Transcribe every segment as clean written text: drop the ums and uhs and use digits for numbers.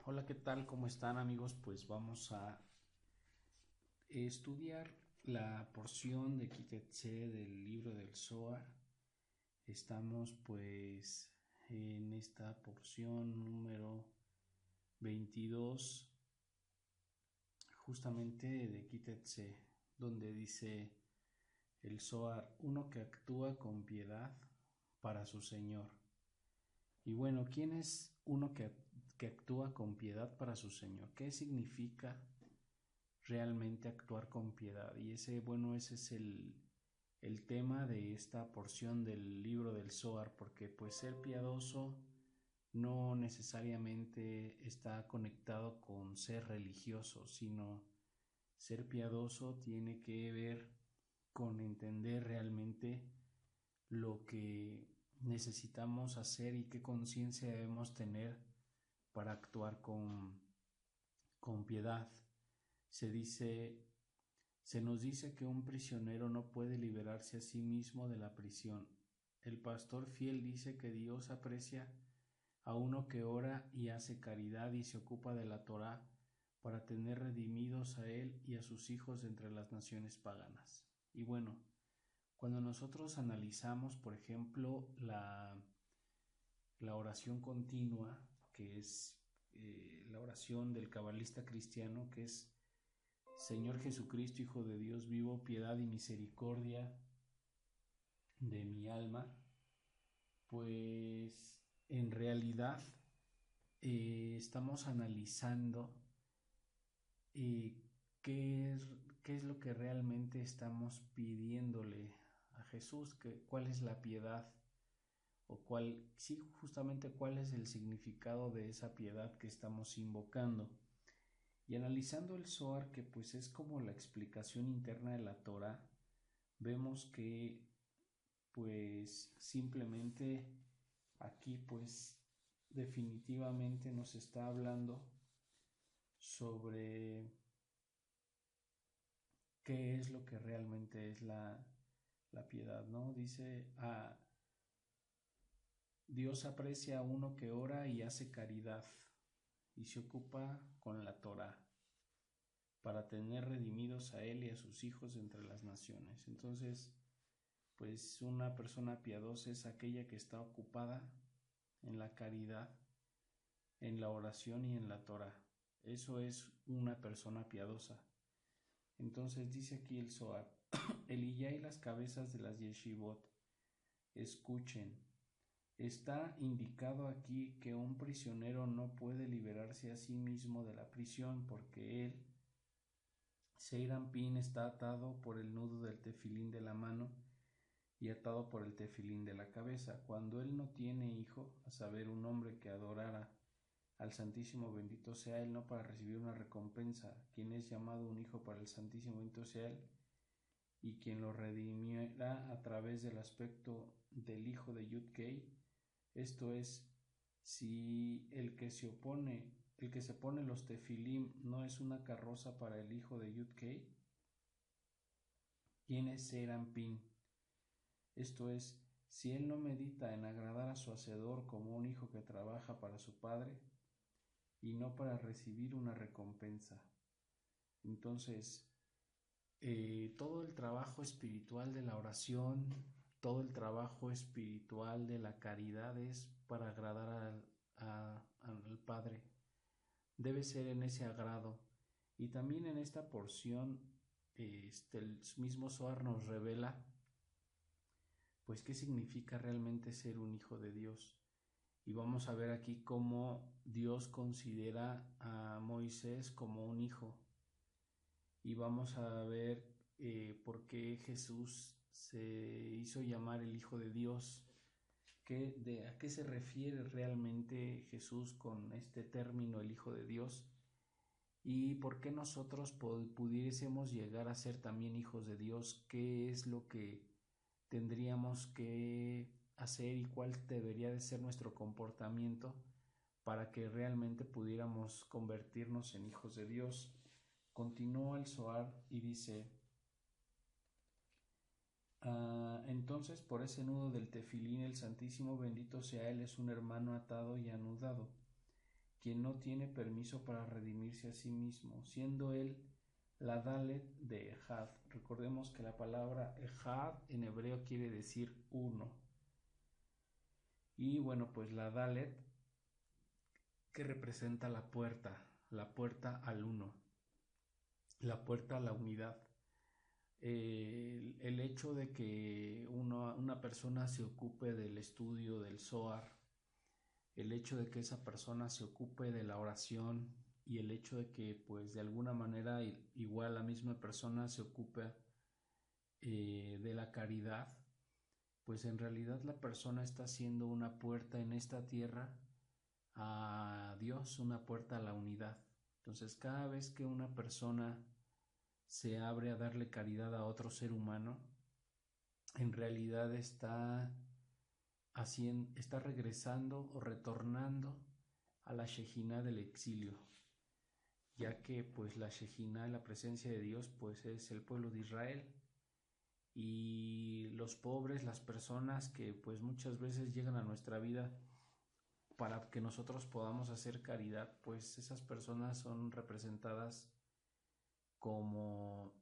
Hola, ¿qué tal? ¿Cómo están, amigos? Pues vamos a estudiar la porción de Kitetse del libro del Zohar. Estamos pues en esta porción número 22, justamente de Kitetse, donde dice el Zohar: uno que actúa con piedad para su Señor. Y bueno, ¿quién es uno que actúa con piedad para su Señor? ¿Qué significa realmente actuar con piedad? Y ese es el tema de esta porción del libro del Zohar, porque pues ser piadoso no necesariamente está conectado con ser religioso, sino ser piadoso tiene que ver con entender realmente lo que necesitamos hacer y qué conciencia debemos tener para actuar con piedad. Se dice, se nos dice que un prisionero no puede liberarse a sí mismo de la prisión. El pastor fiel dice que Dios aprecia a uno que ora y hace caridad y se ocupa de la Torá para tener redimidos a él y a sus hijos entre las naciones paganas. Y bueno, cuando nosotros analizamos, por ejemplo, la oración continua, que es la oración del cabalista cristiano, que es: Señor Jesucristo, Hijo de Dios vivo, piedad y misericordia de mi alma, pues en realidad estamos analizando eh, qué es lo que realmente estamos pidiéndole a Jesús, cuál es la piedad, o sí, justamente cuál es el significado de esa piedad que estamos invocando. Y analizando el Zohar, que pues es como la explicación interna de la Torah, vemos que pues simplemente aquí pues definitivamente nos está hablando sobre qué es lo que realmente es la piedad, ¿no? Dice: Dios aprecia a uno que ora y hace caridad y se ocupa con la Torah para tener redimidos a él y a sus hijos entre las naciones. Entonces, pues una persona piadosa es aquella que está ocupada en la caridad, en la oración y en la Torah. Eso es una persona piadosa. Entonces dice aquí el Zohar: Eliyá y las cabezas de las yeshivot, escuchen. Está indicado aquí que un prisionero no puede liberarse a sí mismo de la prisión porque él, Seir Anpin, está atado por el nudo del tefilín de la mano y atado por el tefilín de la cabeza. Cuando él no tiene hijo, a saber, un hombre que adorara al Santísimo, bendito sea él, no para recibir una recompensa, quien es llamado un hijo para el Santísimo, bendito sea él, y quien lo redimirá a través del aspecto del hijo de Yud-Kei. Esto es, si el que se pone los tefilim no es una carroza para el hijo de Yud-Kei, ¿quién es Zeir Anpin? Esto es, si él no medita en agradar a su hacedor como un hijo que trabaja para su padre y no para recibir una recompensa. Entonces, todo el trabajo espiritual de la oración, todo el trabajo espiritual de la caridad es para agradar al Padre. Debe ser en ese agrado. Y también en esta porción, el mismo Zohar nos revela pues qué significa realmente ser un hijo de Dios. Y vamos a ver aquí cómo Dios considera a Moisés como un hijo. Y vamos a ver por qué Jesús se hizo llamar el Hijo de Dios. ¿A qué se refiere realmente Jesús con este término, el Hijo de Dios? ¿Y por qué nosotros pudiésemos llegar a ser también hijos de Dios? ¿Qué es lo que tendríamos que hacer y cuál debería de ser nuestro comportamiento para que realmente pudiéramos convertirnos en hijos de Dios? Continúa el Zohar y dice: entonces por ese nudo del tefilín el Santísimo, bendito sea él, es un hermano atado y anudado, quien no tiene permiso para redimirse a sí mismo, siendo él la Dalet de Ejad. Recordemos que la palabra Ejad en hebreo quiere decir uno. Y bueno, pues la Dalet que representa la puerta al uno, la puerta a la unidad. El hecho de que una persona se ocupe del estudio del Zohar, el hecho de que esa persona se ocupe de la oración y el hecho de que pues de alguna manera igual la misma persona se ocupe de la caridad, pues en realidad la persona está haciendo una puerta en esta tierra a Dios, una puerta a la unidad. Entonces cada vez que una persona se abre a darle caridad a otro ser humano, en realidad está regresando o retornando a la Shejinah del exilio, ya que pues la Shejinah, la presencia de Dios, pues es el pueblo de Israel, y los pobres, las personas que pues muchas veces llegan a nuestra vida para que nosotros podamos hacer caridad, pues esas personas son representadas como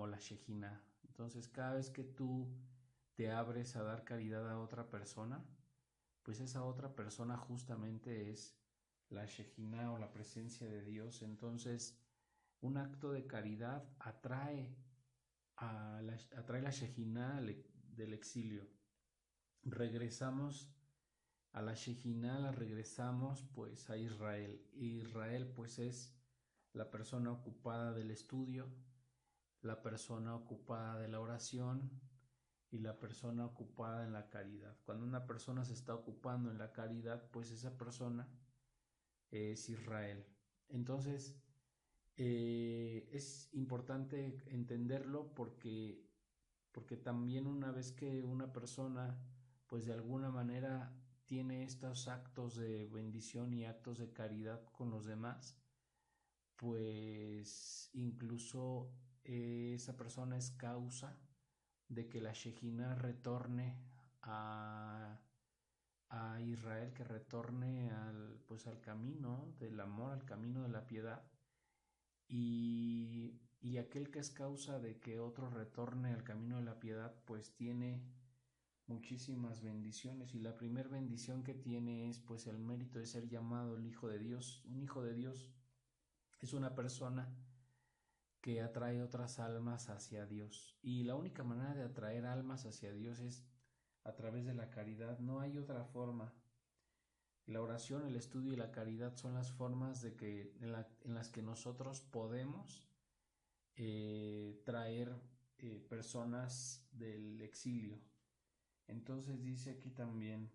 la Shejinah. Entonces cada vez que tú te abres a dar caridad a otra persona, pues esa otra persona justamente es la Shejinah o la presencia de Dios. Entonces un acto de caridad atrae la Shejinah del exilio. Regresamos a la Shejinah, la regresamos pues a Israel. Israel pues es la persona ocupada del estudio, la persona ocupada de la oración y la persona ocupada en la caridad. Cuando una persona se está ocupando en la caridad, pues esa persona es Israel. Entonces es importante entenderlo porque también una vez que una persona pues de alguna manera tiene estos actos de bendición y actos de caridad con los demás, pues incluso esa persona es causa de que la Shejinah retorne a Israel, que retorne al camino del amor, al camino de la piedad, y aquel que es causa de que otro retorne al camino de la piedad, pues tiene muchísimas bendiciones, y la primera bendición que tiene es pues el mérito de ser llamado el Hijo de Dios. Un Hijo de Dios es una persona que atrae otras almas hacia Dios, y la única manera de atraer almas hacia Dios es a través de la caridad. No hay otra forma. La oración, el estudio y la caridad son las formas en las que nosotros podemos traer personas del exilio. Entonces dice aquí también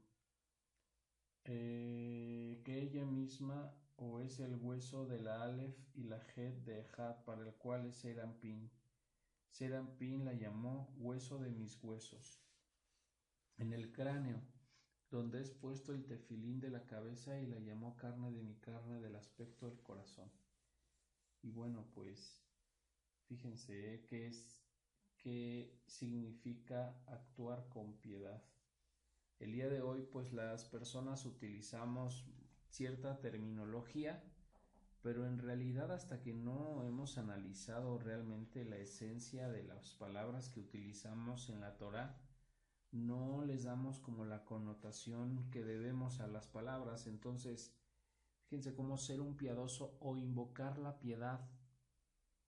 que ella misma o es el hueso de la Aleph y la Het de Ejad, para el cual es Serampín. Serampín la llamó hueso de mis huesos. En el cráneo, donde es puesto el tefilín de la cabeza, y la llamó carne de mi carne, del aspecto del corazón. Y bueno, pues fíjense qué significa actuar con piedad. El día de hoy pues las personas utilizamos cierta terminología, pero en realidad hasta que no hemos analizado realmente la esencia de las palabras que utilizamos en la Torá, no les damos como la connotación que debemos a las palabras. Entonces, fíjense cómo ser un piadoso o invocar la piedad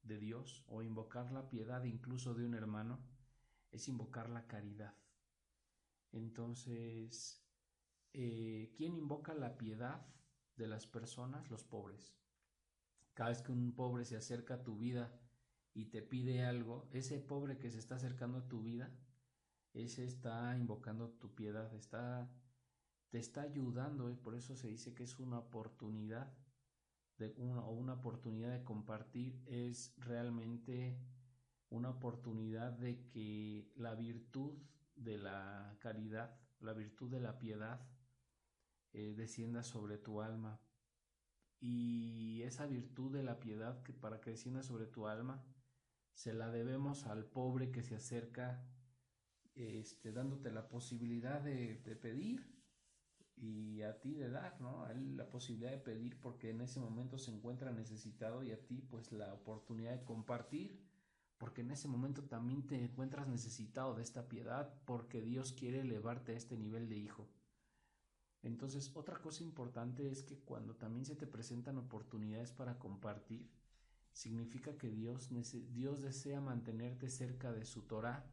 de Dios o invocar la piedad incluso de un hermano es invocar la caridad. Entonces, ¿quién invoca la piedad de las personas? Los pobres. Cada vez que un pobre se acerca a tu vida y te pide algo, ese pobre que se está acercando a tu vida, ese está invocando tu piedad, te está ayudando, por eso se dice que es una oportunidad una oportunidad de compartir, es realmente una oportunidad de que la virtud de la caridad, la virtud de la piedad, descienda sobre tu alma. Y esa virtud de la piedad, que para que descienda sobre tu alma, se la debemos al pobre que se acerca, dándote la posibilidad de pedir. y a ti de dar, ¿no? A él la posibilidad de pedir porque en ese momento se encuentra necesitado y a ti pues la oportunidad de compartir porque en ese momento también te encuentras necesitado de esta piedad porque Dios quiere elevarte a este nivel de hijo. Entonces, otra cosa importante es que cuando también se te presentan oportunidades para compartir, significa que Dios desea mantenerte cerca de su Torah.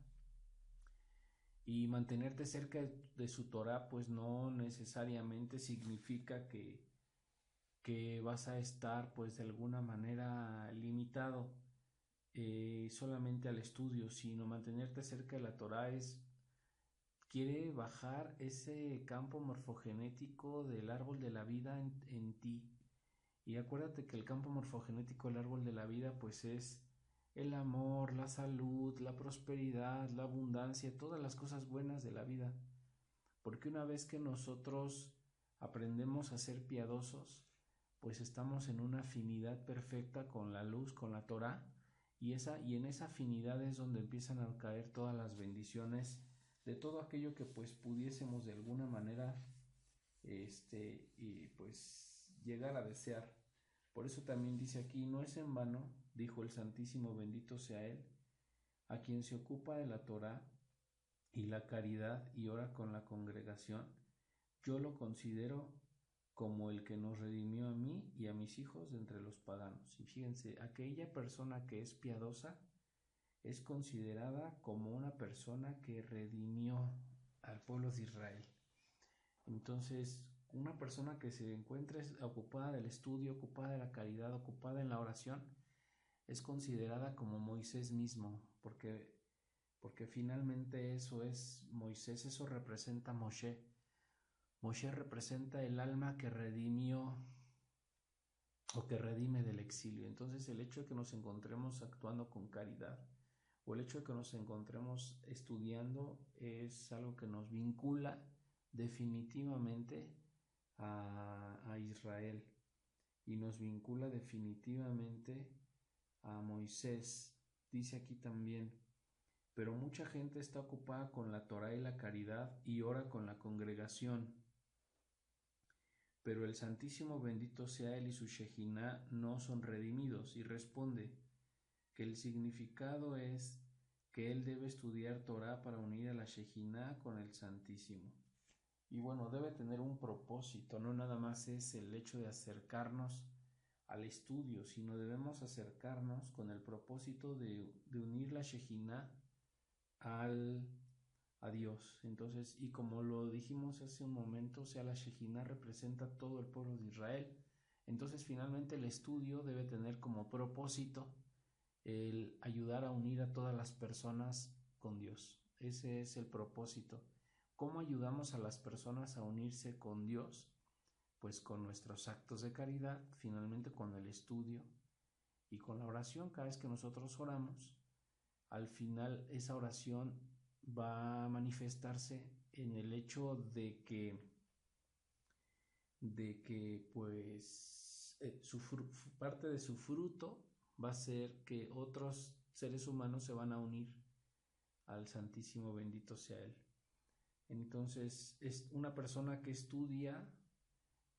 Y mantenerte cerca de su Torah pues no necesariamente significa que vas a estar pues de alguna manera limitado solamente al estudio, sino mantenerte cerca de la Torah quiere bajar ese campo morfogenético del árbol de la vida en ti. Y acuérdate que el campo morfogenético del árbol de la vida pues es el amor, la salud, la prosperidad, la abundancia, todas las cosas buenas de la vida. Porque una vez que nosotros aprendemos a ser piadosos, pues estamos en una afinidad perfecta con la luz, con la Torah, y en esa afinidad es donde empiezan a caer todas las bendiciones de todo aquello que pues pudiésemos de alguna manera y pues llegar a desear. Por eso también dice aquí, no es en vano, dijo el Santísimo, bendito sea él, a quien se ocupa de la Torá y la caridad y ora con la congregación, yo lo considero como el que nos redimió a mí y a mis hijos de entre los paganos. Y fíjense, aquella persona que es piadosa es considerada como una persona que redimió al pueblo de Israel. Entonces, una persona que se encuentre ocupada del estudio, ocupada de la caridad, ocupada en la oración, es considerada como Moisés mismo, porque finalmente eso es Moisés, eso representa a Moshe. Moshe representa el alma que redimió o que redime del exilio. Entonces el hecho de que nos encontremos actuando con caridad o el hecho de que nos encontremos estudiando es algo que nos vincula definitivamente a Israel y nos vincula definitivamente a Moisés. Dice aquí también, pero mucha gente está ocupada con la Torá y la caridad y ora con la congregación. Pero el Santísimo bendito sea él y su Shejiná no son redimidos, y responde que el significado es que él debe estudiar Torá para unir a la Shejiná con el Santísimo. Y bueno, debe tener un propósito, no nada más es el hecho de acercarnos al estudio, sino debemos acercarnos con el propósito de unir la Shejiná a Dios. Entonces, y como lo dijimos hace un momento, o sea, la Shejiná representa todo el pueblo de Israel. Entonces, finalmente el estudio debe tener como propósito el ayudar a unir a todas las personas con Dios. Ese es el propósito. ¿Cómo ayudamos a las personas a unirse con Dios? Pues con nuestros actos de caridad, finalmente con el estudio y con la oración. Cada vez que nosotros oramos, al final esa oración va a manifestarse en el hecho de que pues parte de su fruto va a ser que otros seres humanos se van a unir al Santísimo bendito sea él. Entonces es una persona que estudia,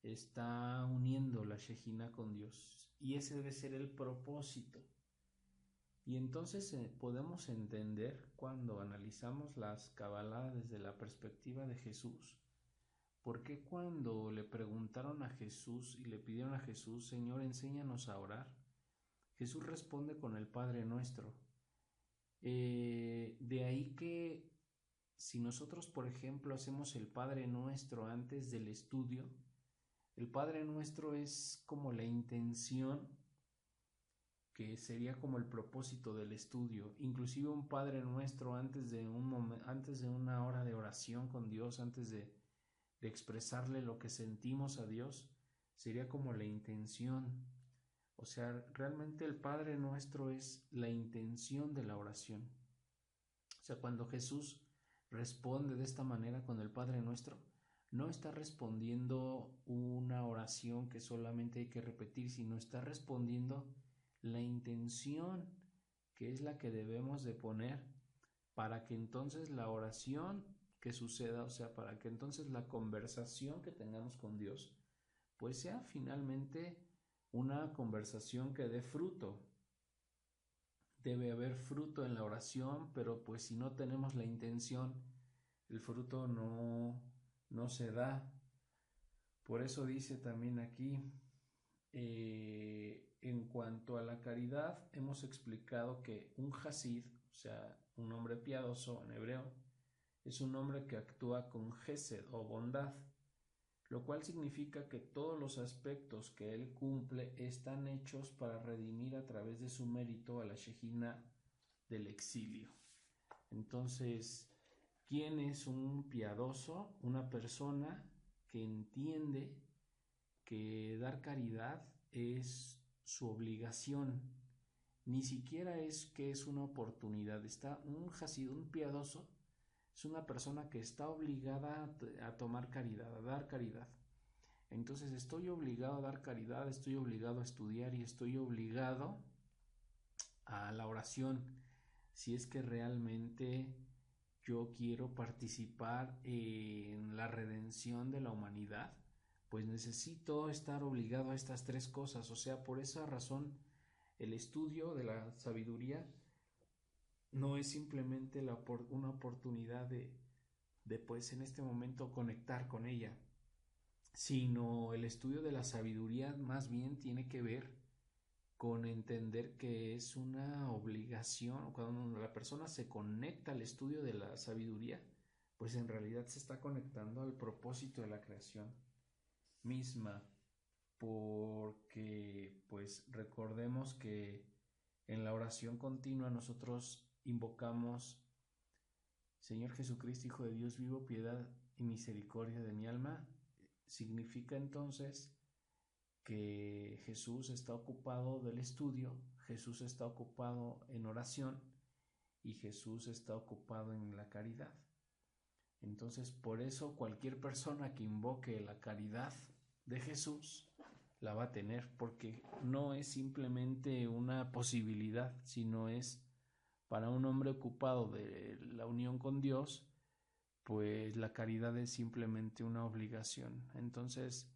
está uniendo la Shejiná con Dios y ese debe ser el propósito. Y entonces podemos entender cuando analizamos las Kabbalah desde la perspectiva de Jesús, ¿por qué cuando le preguntaron a Jesús y le pidieron a Jesús, Señor, enséñanos a orar? Jesús responde con el Padre Nuestro. De ahí que si nosotros, por ejemplo, hacemos el Padre Nuestro antes del estudio, el Padre Nuestro es como la intención que sería como el propósito del estudio. Inclusive un Padre Nuestro antes de una hora de oración con Dios, antes de expresarle lo que sentimos a Dios, sería como la intención. O sea, realmente el Padre Nuestro es la intención de la oración. O sea, cuando Jesús responde de esta manera con el Padre Nuestro, no está respondiendo una oración que solamente hay que repetir, sino está respondiendo la intención que es la que debemos de poner para que entonces la oración que suceda, o sea, para que entonces la conversación que tengamos con Dios, pues sea finalmente una conversación que dé fruto. Debe haber fruto en la oración, pero pues si no tenemos la intención, el fruto no se da. Por eso dice también aquí, en cuanto a la caridad, hemos explicado que un hasid, o sea, un hombre piadoso en hebreo, es un hombre que actúa con gesed o bondad, lo cual significa que todos los aspectos que él cumple están hechos para redimir a través de su mérito a la Shejina del exilio. Entonces, ¿quién es un piadoso? Una persona que entiende que dar caridad es su obligación, ni siquiera es que es una oportunidad. Está un hasid, un piadoso, es una persona que está obligada a tomar caridad, a dar caridad. Entonces estoy obligado a dar caridad, estoy obligado a estudiar y estoy obligado a la oración, si es que realmente yo quiero participar en la redención de la humanidad, pues necesito estar obligado a estas tres cosas. O sea, por esa razón el estudio de la sabiduría no es simplemente una oportunidad de pues en este momento conectar con ella, sino el estudio de la sabiduría más bien tiene que ver con entender que es una obligación. Cuando la persona se conecta al estudio de la sabiduría, pues en realidad se está conectando al propósito de la creación misma, porque pues recordemos que en la oración continua nosotros invocamos: Señor Jesucristo, Hijo de Dios vivo, piedad y misericordia de mi alma. Significa entonces que Jesús está ocupado del estudio, Jesús está ocupado en oración y Jesús está ocupado en la caridad. Entonces, por eso cualquier persona que invoque la caridad de Jesús la va a tener, porque no es simplemente una posibilidad, sino es para un hombre ocupado de la unión con Dios, pues la caridad es simplemente una obligación. Entonces,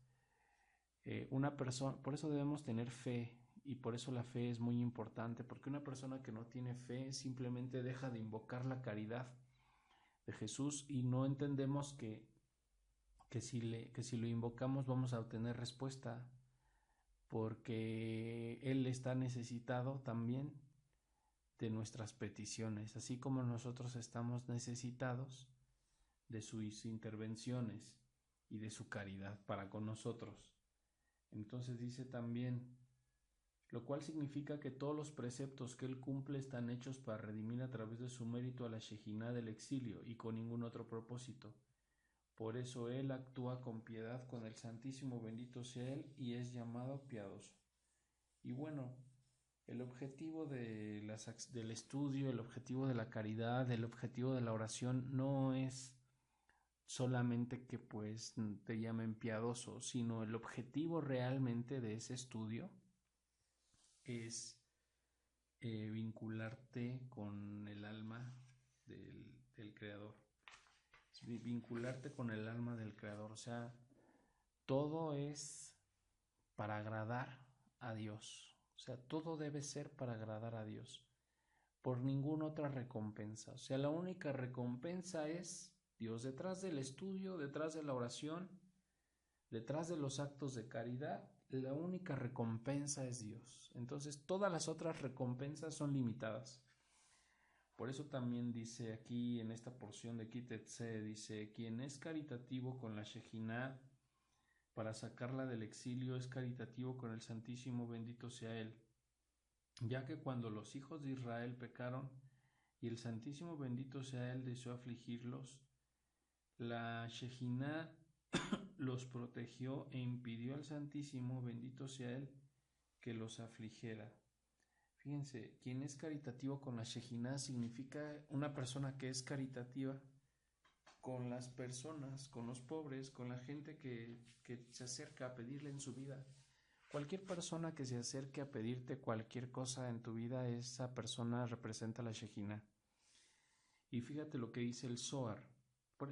una persona, por eso debemos tener fe, y por eso la fe es muy importante, porque una persona que no tiene fe simplemente deja de invocar la caridad de Jesús, y no entendemos que si lo invocamos vamos a obtener respuesta, porque Él está necesitado también de nuestras peticiones, así como nosotros estamos necesitados de sus intervenciones y de su caridad para con nosotros. Entonces dice también, lo cual significa que todos los preceptos que él cumple están hechos para redimir a través de su mérito a la Shejina del exilio y con ningún otro propósito. Por eso él actúa con piedad con el Santísimo, bendito sea él, y es llamado piadoso. Y bueno, el objetivo del estudio, el objetivo de la caridad, el objetivo de la oración no es solamente que pues te llamen piadoso, sino el objetivo realmente de ese estudio es vincularte con el alma del Creador, vincularte con el alma del Creador. O sea, todo es para agradar a Dios. O sea, todo debe ser para agradar a Dios, por ninguna otra recompensa. O sea, la única recompensa es Dios. Detrás del estudio, detrás de la oración, detrás de los actos de caridad, la única recompensa es Dios. Entonces, todas las otras recompensas son limitadas. Por eso también dice aquí en esta porción de Kitetse, dice: quien es caritativo con la Shejina para sacarla del exilio es caritativo con el Santísimo, bendito sea él. Ya que cuando los hijos de Israel pecaron y el Santísimo, bendito sea él, deseó afligirlos, la Shejina los protegió e impidió al Santísimo, bendito sea él, que los afligiera. Fíjense, quien es caritativo con la Shejina significa una persona que es caritativa con las personas, con los pobres, con la gente que se acerca a pedirle en su vida. Cualquier persona que se acerque a pedirte cualquier cosa en tu vida, esa persona representa la Shejina. Y fíjate lo que dice el Zohar.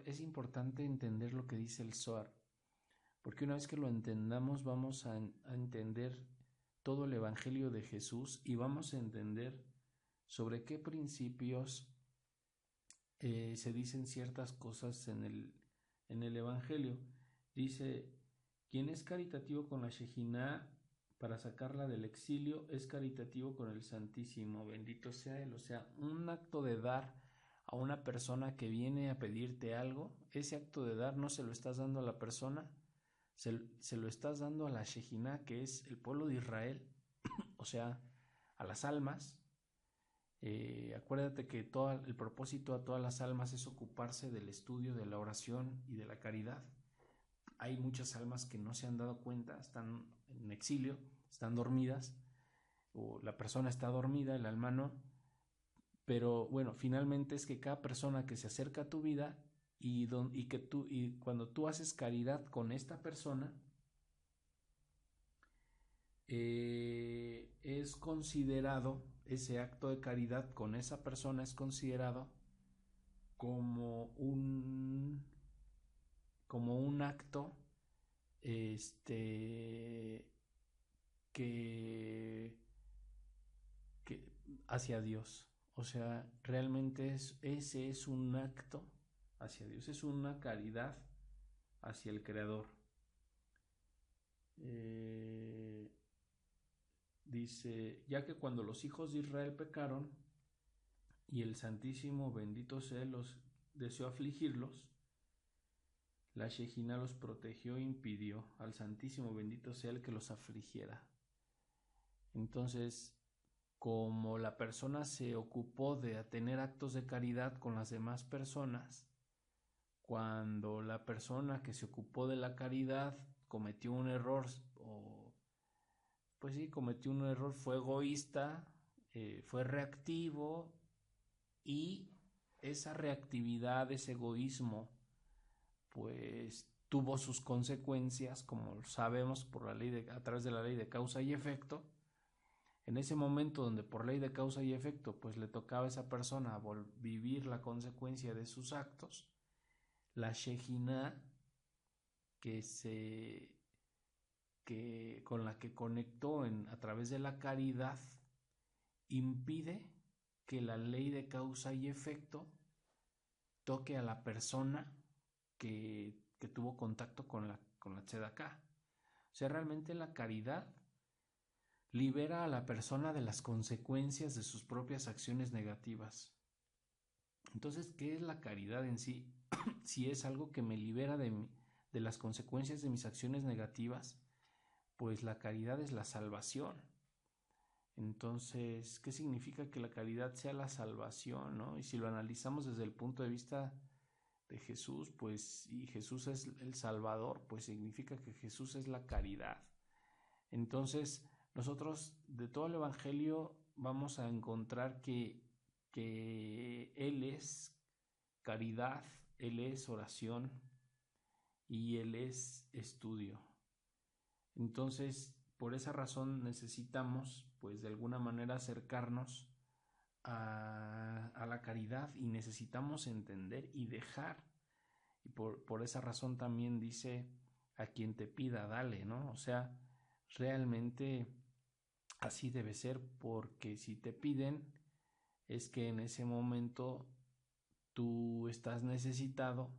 es importante entender lo que dice el Zohar, porque una vez que lo entendamos vamos a entender todo el Evangelio de Jesús y vamos a entender sobre qué principios se dicen ciertas cosas en el Evangelio. Dice, quien es caritativo con la Shejiná para sacarla del exilio, es caritativo con el Santísimo, bendito sea Él. O sea, un acto de dar a una persona que viene a pedirte algo, ese acto de dar no se lo estás dando a la persona, se lo estás dando a la Shejiná, que es el pueblo de Israel, o sea, a las almas. Acuérdate que todo el propósito a todas las almas es ocuparse del estudio, de la oración y de la caridad. Hay muchas almas que no se han dado cuenta, están en exilio, están dormidas, o la persona está dormida, el alma no, pero bueno, finalmente es que cada persona que se acerca a tu vida y cuando tú haces caridad con esta persona, es considerado, ese acto de caridad con esa persona es considerado como un acto que, que hacia Dios. O sea, realmente ese es un acto hacia Dios, es una caridad hacia el Creador. Dice, ya que cuando los hijos de Israel pecaron y el Santísimo, bendito sea, los deseó afligirlos, la Shejiná los protegió e impidió al Santísimo, bendito sea el que los afligiera. Entonces, como la persona se ocupó de tener actos de caridad con las demás personas, cuando la persona que se ocupó de la caridad cometió un error, fue egoísta, fue reactivo, y esa reactividad, ese egoísmo, pues tuvo sus consecuencias, como sabemos, a través de la ley de causa y efecto. En ese momento donde por ley de causa y efecto pues le tocaba a esa persona vivir la consecuencia de sus actos, la Shejiná con la que conectó a través de la caridad impide que la ley de causa y efecto toque a la persona que tuvo contacto con la tzedaká. O sea, realmente la caridad libera a la persona de las consecuencias de sus propias acciones negativas. Entonces, ¿qué es la caridad en sí? Si es algo que me libera de las consecuencias de mis acciones negativas, pues la caridad es la salvación. Entonces, ¿qué significa que la caridad sea la salvación, ¿no? Y si lo analizamos desde el punto de vista de Jesús, pues, y Jesús es el Salvador, pues significa que Jesús es la caridad. Entonces, nosotros de todo el Evangelio vamos a encontrar que Él es caridad, Él es oración y Él es estudio. Entonces, por esa razón necesitamos, pues, de alguna manera acercarnos a la caridad y necesitamos entender y dejar. Y por esa razón también dice, a quien te pida, dale, ¿no? O sea, realmente así debe ser, porque si te piden, es que en ese momento tú estás necesitado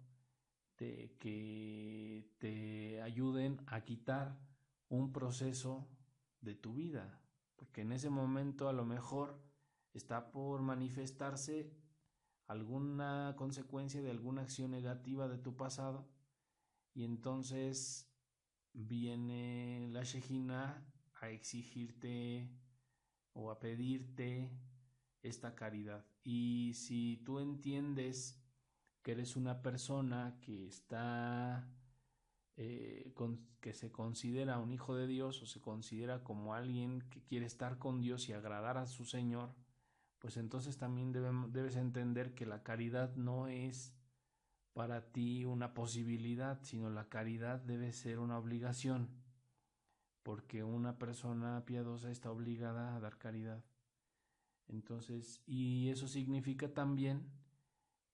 de que te ayuden a quitar un proceso de tu vida, porque en ese momento a lo mejor está por manifestarse alguna consecuencia de alguna acción negativa de tu pasado, y entonces viene la Shejiná a exigirte o a pedirte esta caridad. Y si tú entiendes que eres una persona que está que se considera un hijo de Dios, o se considera como alguien que quiere estar con Dios y agradar a su Señor, pues entonces también debes entender que la caridad no es para ti una posibilidad, sino la caridad debe ser una obligación, porque una persona piadosa está obligada a dar caridad. Entonces, y eso significa también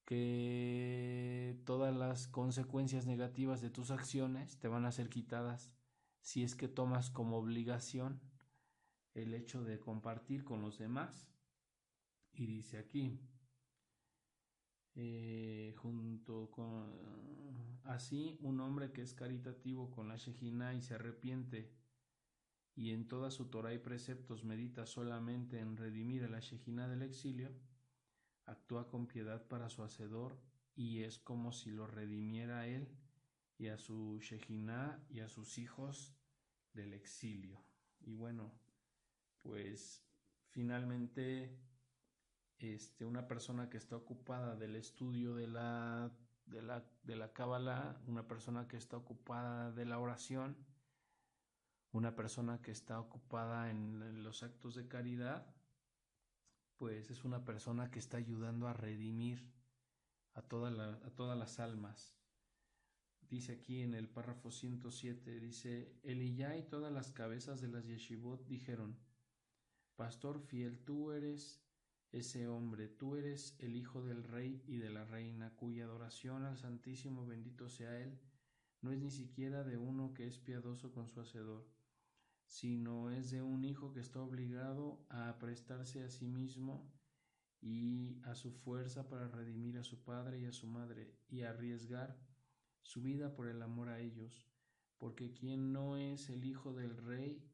que todas las consecuencias negativas de tus acciones te van a ser quitadas si es que tomas como obligación el hecho de compartir con los demás. Y dice aquí, junto con así un hombre que es caritativo con la Shejina y se arrepiente y en toda su Torah y preceptos medita solamente en redimir a la Shejina del exilio, actúa con piedad para su hacedor y es como si lo redimiera a él y a su Shejina y a sus hijos del exilio. Y bueno, pues finalmente una persona que está ocupada del estudio de la Cábala, una persona que está ocupada de la oración, una persona que está ocupada en los actos de caridad, pues es una persona que está ayudando a redimir a todas las almas. Dice aquí en el párrafo 107, dice, Eliyá y todas las cabezas de las yeshivot dijeron, Pastor fiel, tú eres ese hombre, tú eres el hijo del rey y de la reina, cuya adoración al Santísimo bendito sea él, no es ni siquiera de uno que es piadoso con su hacedor, sino es de un hijo que está obligado a prestarse a sí mismo y a su fuerza para redimir a su padre y a su madre y arriesgar su vida por el amor a ellos, porque quien no es el hijo del rey,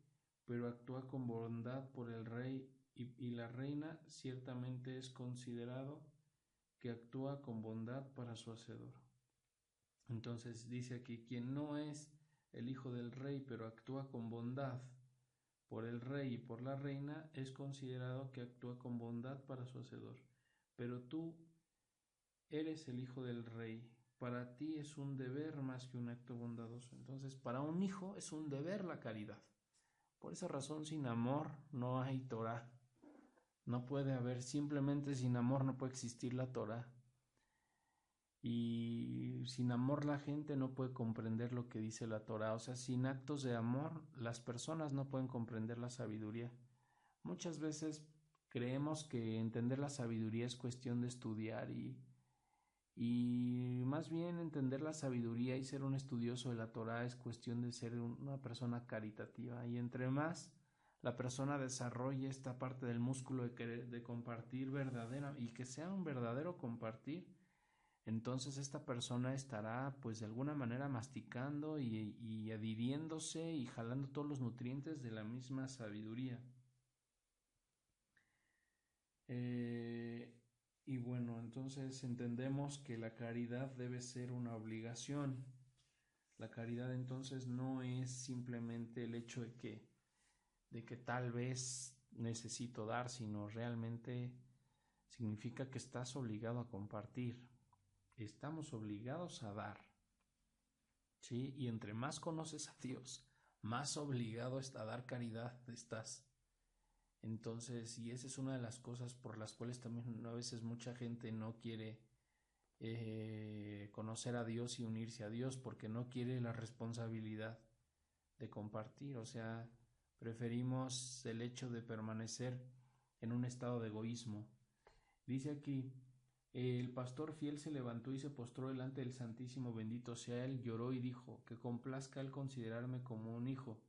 pero actúa con bondad por el rey y la reina, ciertamente es considerado que actúa con bondad para su hacedor. Entonces dice aquí, quien no es el hijo del rey, pero actúa con bondad por el rey y por la reina, es considerado que actúa con bondad para su hacedor. Pero tú eres el hijo del rey, para ti es un deber más que un acto bondadoso. Entonces, para un hijo es un deber la caridad. Por esa razón, sin amor no hay Torah. No puede haber, simplemente sin amor no puede existir la Torah. Y sin amor la gente no puede comprender lo que dice la Torah. O sea, sin actos de amor las personas no pueden comprender la sabiduría. Muchas veces creemos que entender la sabiduría es cuestión de estudiar y más bien entender la sabiduría y ser un estudioso de la Torah es cuestión de ser una persona caritativa. Y entre más la persona desarrolle esta parte del músculo de compartir verdadera y que sea un verdadero compartir, entonces esta persona estará pues de alguna manera masticando y adhiriéndose y jalando todos los nutrientes de la misma sabiduría. Y bueno, entonces entendemos que la caridad debe ser una obligación. La caridad entonces no es simplemente el hecho de que tal vez necesito dar, sino realmente significa que estás obligado a compartir. Estamos obligados a dar, ¿sí? Y entre más conoces a Dios, más obligado a dar caridad estás. Entonces, y esa es una de las cosas por las cuales también a veces mucha gente no quiere conocer a Dios y unirse a Dios porque no quiere la responsabilidad de compartir. O sea, preferimos el hecho de permanecer en un estado de egoísmo. Dice aquí, el pastor fiel se levantó y se postró delante del Santísimo, bendito sea él, lloró y dijo, que complazca él considerarme como un hijo,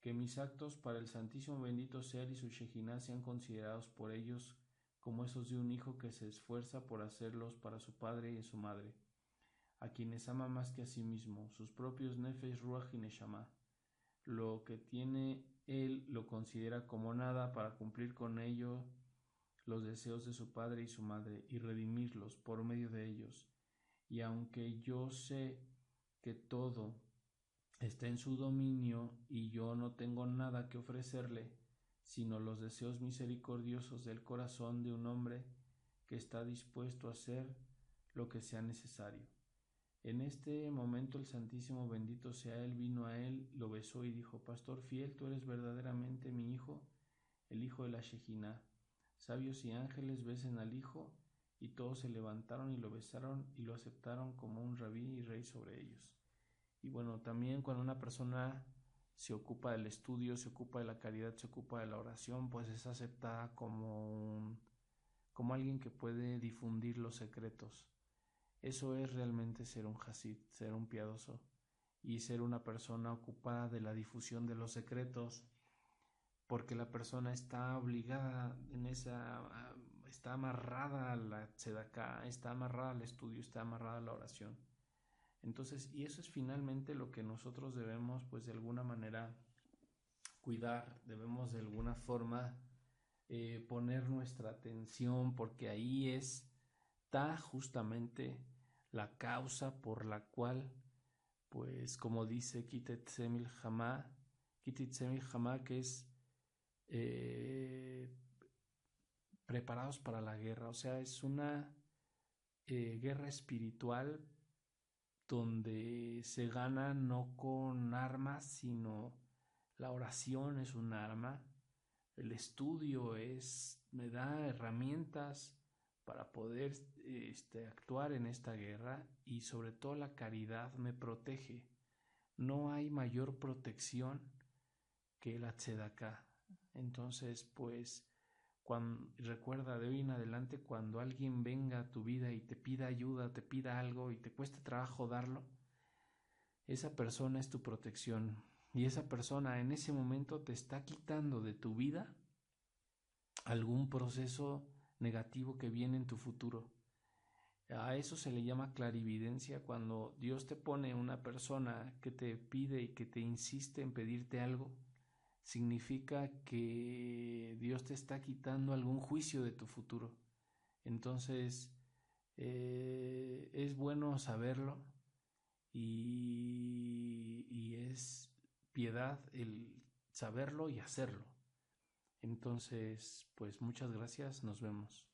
que mis actos para el Santísimo bendito sea él y su Shejinah sean considerados por ellos como esos de un hijo que se esfuerza por hacerlos para su padre y su madre, a quienes ama más que a sí mismo, sus propios nefesh, ruach y neshama. Lo que tiene él lo considera como nada para cumplir con ello los deseos de su padre y su madre y redimirlos por medio de ellos. Y aunque yo sé que todo está en su dominio y yo no tengo nada que ofrecerle, sino los deseos misericordiosos del corazón de un hombre que está dispuesto a hacer lo que sea necesario. En este momento el Santísimo bendito sea él vino a él, lo besó y dijo, Pastor fiel, tú eres verdaderamente mi hijo, el hijo de la Shejinah. Sabios y ángeles besen al hijo, y todos se levantaron y lo besaron y lo aceptaron como un rabí y rey sobre ellos. Y bueno, también cuando una persona se ocupa del estudio, se ocupa de la caridad, se ocupa de la oración, pues es aceptada como como alguien que puede difundir los secretos. Eso es realmente ser un hasid, ser un piadoso y ser una persona ocupada de la difusión de los secretos, porque la persona está obligada está amarrada a la tzedaká, está amarrada al estudio, está amarrada a la oración. Entonces, y eso es finalmente lo que nosotros debemos, pues de alguna manera, cuidar, debemos de alguna forma poner nuestra atención, porque ahí está justamente la causa por la cual, pues como dice Kitetzemil Hamá, que es preparados para la guerra, o sea, es una guerra espiritual donde se gana no con armas, sino la oración es un arma, el estudio me da herramientas para poder actuar en esta guerra, y sobre todo la caridad me protege. No hay mayor protección que la tzedaká. Entonces, pues, recuerda de hoy en adelante, cuando alguien venga a tu vida y te pida ayuda, te pida algo y te cueste trabajo darlo, esa persona es tu protección, y esa persona en ese momento te está quitando de tu vida algún proceso negativo que viene en tu futuro. A eso se le llama clarividencia, cuando Dios te pone una persona que te pide y que te insiste en pedirte algo. Significa que Dios te está quitando algún juicio de tu futuro. Entonces, es bueno saberlo, y es piedad el saberlo y hacerlo. Entonces, pues muchas gracias, nos vemos.